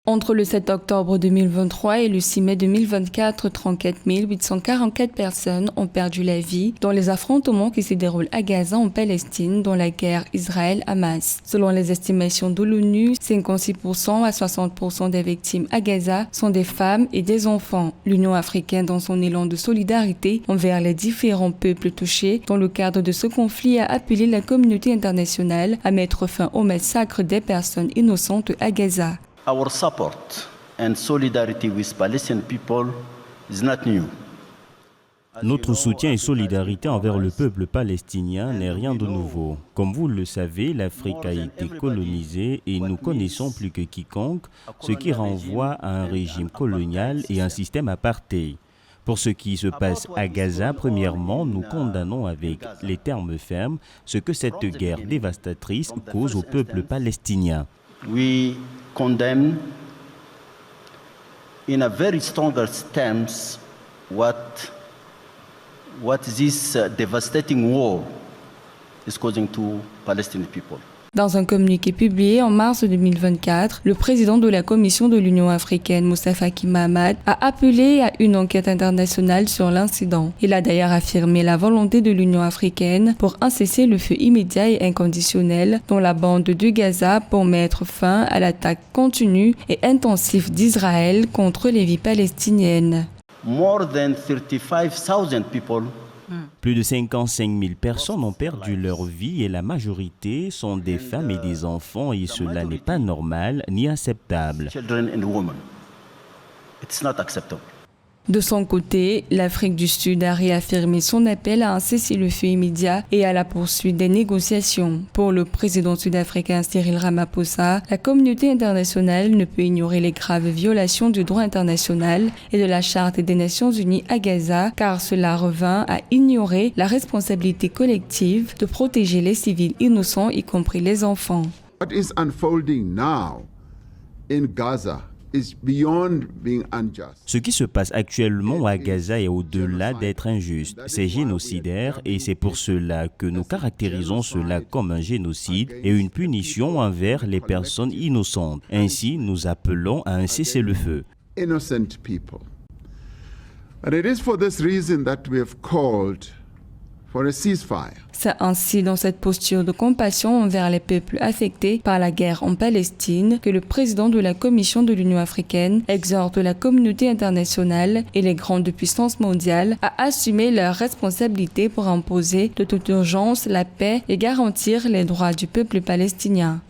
Entre le 7 octobre 2023 et le 6 mai 2024, 34 844 personnes ont perdu la vie dans les affrontements qui se déroulent à Gaza en Palestine dans la guerre Israël-Hamas. Selon les estimations de l'ONU, 56% à 60% des victimes à Gaza sont des femmes et des enfants. L'Union africaine, dans son élan de solidarité envers les différents peuples touchés dans le cadre de ce conflit, a appelé la communauté internationale à mettre fin au massacre des personnes innocentes à Gaza. Our support and solidarity with Palestinian people is not new. Notre soutien et solidarité envers le peuple palestinien n'est rien de nouveau. Comme vous le savez, l'Afrique a été colonisée et nous connaissons plus que quiconque ce qui renvoie à un régime colonial et un système apartheid. Pour ce qui se passe à Gaza, premièrement, nous condamnons avec les termes fermes ce que cette guerre dévastatrice cause au peuple palestinien. We condemn in a very stronger terms what this devastating war is causing to Palestinian people. Dans un communiqué publié en mars 2024, le président de la Commission de l'Union africaine, Moussa Faki Mahamat, a appelé à une enquête internationale sur l'incident. Il a d'ailleurs affirmé la volonté de l'Union africaine pour un cessez-le-feu immédiat et inconditionnel dans la bande de Gaza pour mettre fin à l'attaque continue et intensive d'Israël contre les vies palestiniennes. More than 35,000 people. Plus de 55 000 personnes ont perdu leur vie et la majorité sont des femmes et des enfants et cela n'est pas normal ni acceptable. Children and women. It's not acceptable. De son côté, l'Afrique du Sud a réaffirmé son appel à un cessez-le-feu immédiat et à la poursuite des négociations. Pour le président sud-africain Cyril Ramaphosa, la communauté internationale ne peut ignorer les graves violations du droit international et de la Charte des Nations Unies à Gaza, car cela revint à ignorer la responsabilité collective de protéger les civils innocents, y compris les enfants. What is unfolding now in Gaza is beyond being unjust. Ce qui se passe actuellement à Gaza est au-delà d'être injuste. C'est génocidaire et c'est pour cela que nous caractérisons cela comme un génocide et une punition envers les personnes innocentes. Ainsi, nous appelons à un cessez-le-feu. Innocent people. And it is for this reason that we have called for a ceasefire. C'est ainsi dans cette posture de compassion envers les peuples affectés par la guerre en Palestine que le président de la Commission de l'Union africaine exhorte la communauté internationale et les grandes puissances mondiales à assumer leurs responsabilités pour imposer de toute urgence la paix et garantir les droits du peuple palestinien.